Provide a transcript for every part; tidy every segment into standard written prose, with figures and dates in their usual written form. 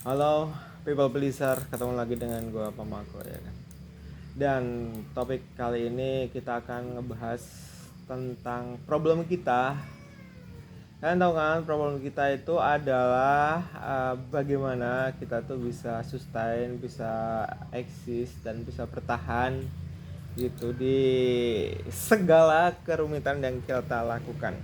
Halo people pleaser, ketemu lagi dengan gua Pamako ya kan. Dan topik kali ini kita akan ngebahas tentang problem kita. Kalian tahu kan problem kita itu adalah bagaimana kita tuh bisa sustain, bisa eksis dan bisa bertahan gitu di segala kerumitan yang kita lakukan.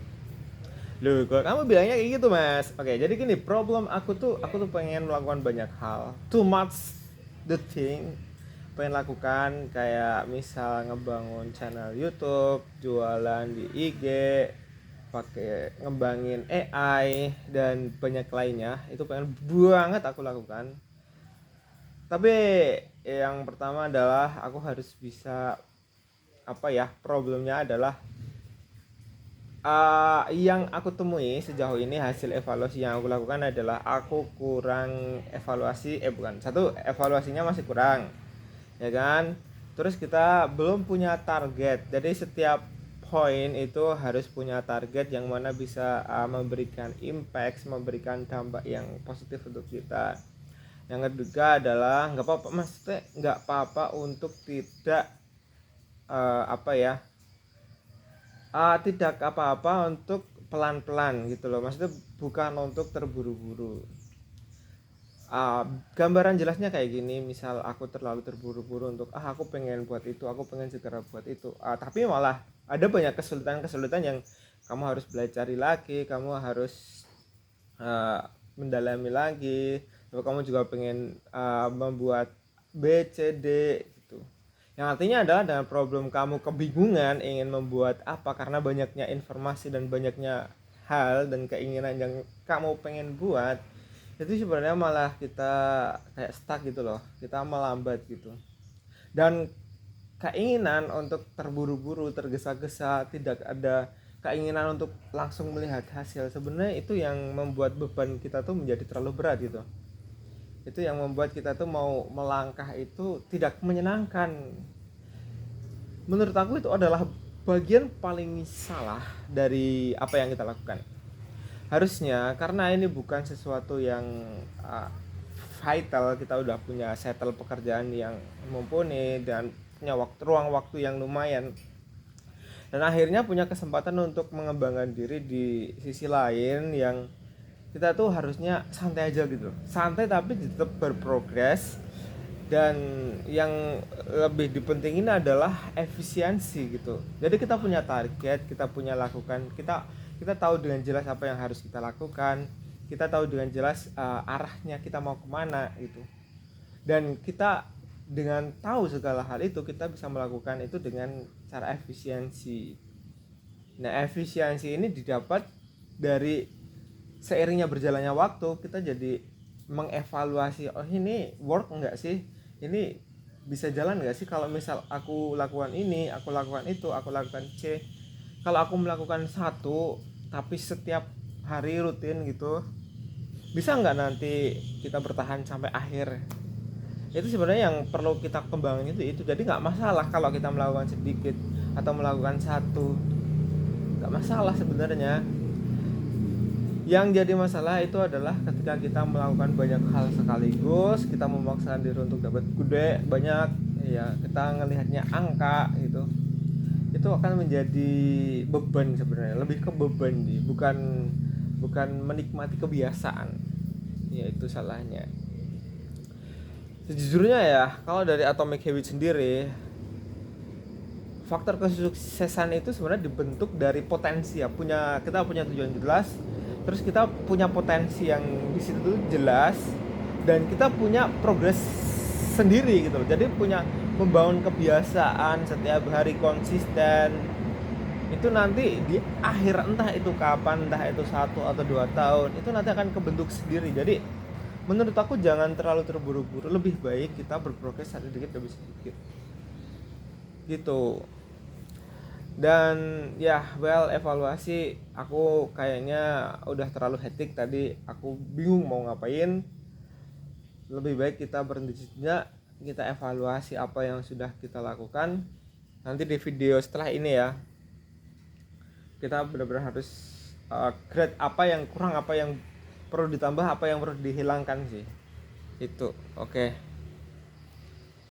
Loh, kalau kamu bilangnya kayak gitu, Mas. Oke, jadi gini, problem aku tuh pengen melakukan banyak hal. Too much the thing pengen lakukan kayak misal ngebangun channel YouTube, jualan di IG, pakai ngembangin AI dan banyak lainnya. Itu pengen banget aku lakukan. Tapi yang pertama adalah aku harus bisa problemnya adalah yang aku temui sejauh ini hasil evaluasi yang aku lakukan adalah aku kurang evaluasi bukan satu, evaluasinya masih kurang ya kan. Terus kita belum punya target, jadi setiap poin itu harus punya target yang mana bisa memberikan impact, memberikan dampak yang positif untuk kita. Yang kedua adalah nggak apa-apa, maksudnya nggak apa-apa untuk tidak eh, apa ya tidak apa-apa untuk pelan-pelan gitu loh, maksudnya bukan untuk terburu-buru. uh, Gambaran jelasnya kayak gini, misal aku terlalu terburu-buru untuk aku pengen buat itu, aku pengen segera buat itu, tapi malah ada banyak kesulitan-kesulitan yang kamu harus belajar lagi, kamu harus mendalami lagi. Lalu kamu juga pengen membuat B, C, D gitu. Yang artinya adalah dengan problem kamu kebingungan ingin membuat apa karena banyaknya informasi dan banyaknya hal dan keinginan yang kamu pengen buat, itu sebenarnya malah kita kayak stuck gitu loh, kita melambat gitu. Dan keinginan untuk terburu-buru, tergesa-gesa, tidak ada keinginan untuk langsung melihat hasil, sebenarnya itu yang membuat beban kita tuh menjadi terlalu berat gitu. Itu yang membuat kita tuh mau melangkah itu tidak menyenangkan. Menurut aku itu adalah bagian paling salah dari apa yang kita lakukan. Harusnya karena ini bukan sesuatu yang uh, vital, kita udah punya settle pekerjaan yang mumpuni dan punya ruang waktu yang lumayan, dan akhirnya punya kesempatan untuk mengembangkan diri di sisi lain yang kita tuh harusnya santai aja gitu, santai tapi tetap berprogres. Dan yang lebih dipentingin adalah efisiensi gitu. Jadi kita punya target, kita punya lakukan, kita tahu dengan jelas apa yang harus kita lakukan, kita tahu dengan jelas arahnya kita mau kemana gitu. Dan kita dengan tahu segala hal itu, kita bisa melakukan itu dengan cara efisiensi. Nah, efisiensi ini didapat dari seiringnya berjalannya waktu, kita jadi mengevaluasi, oh ini work enggak sih, ini bisa jalan enggak sih kalau misal aku lakukan ini, aku lakukan itu, aku lakukan C. Kalau aku melakukan satu tapi setiap hari rutin gitu, bisa enggak nanti kita bertahan sampai akhir. Itu sebenarnya yang perlu kita kembangin, itu jadi nggak masalah kalau kita melakukan sedikit atau melakukan satu, nggak masalah sebenarnya. Yang jadi masalah itu adalah ketika kita melakukan banyak hal sekaligus, kita memaksakan diri untuk dapat gede banyak, ya kita ngelihatnya angka gitu, itu akan menjadi beban sebenarnya, lebih ke beban sih, bukan bukan menikmati kebiasaan. Ya itu salahnya. Sejujurnya ya, kalau dari Atomic Habits sendiri, faktor kesuksesan itu sebenarnya dibentuk dari potensi ya, kita punya tujuan jelas, terus kita punya potensi yang di situ jelas, dan kita punya progres sendiri gitu loh. Jadi punya membangun kebiasaan setiap hari konsisten, itu nanti di akhir, entah itu kapan, entah itu 1 atau 2 tahun, itu nanti akan kebentuk sendiri. Jadi menurut aku jangan terlalu terburu-buru, lebih baik kita berprogres sedikit demi sedikit gitu. Dan ya, evaluasi aku kayaknya udah terlalu hektik tadi, aku bingung mau ngapain. Lebih baik kita berhenti sejenak, kita evaluasi apa yang sudah kita lakukan. Nanti di video setelah ini ya, kita benar-benar harus grade apa yang kurang, apa yang perlu ditambah, apa yang perlu dihilangkan sih. Itu. Oke.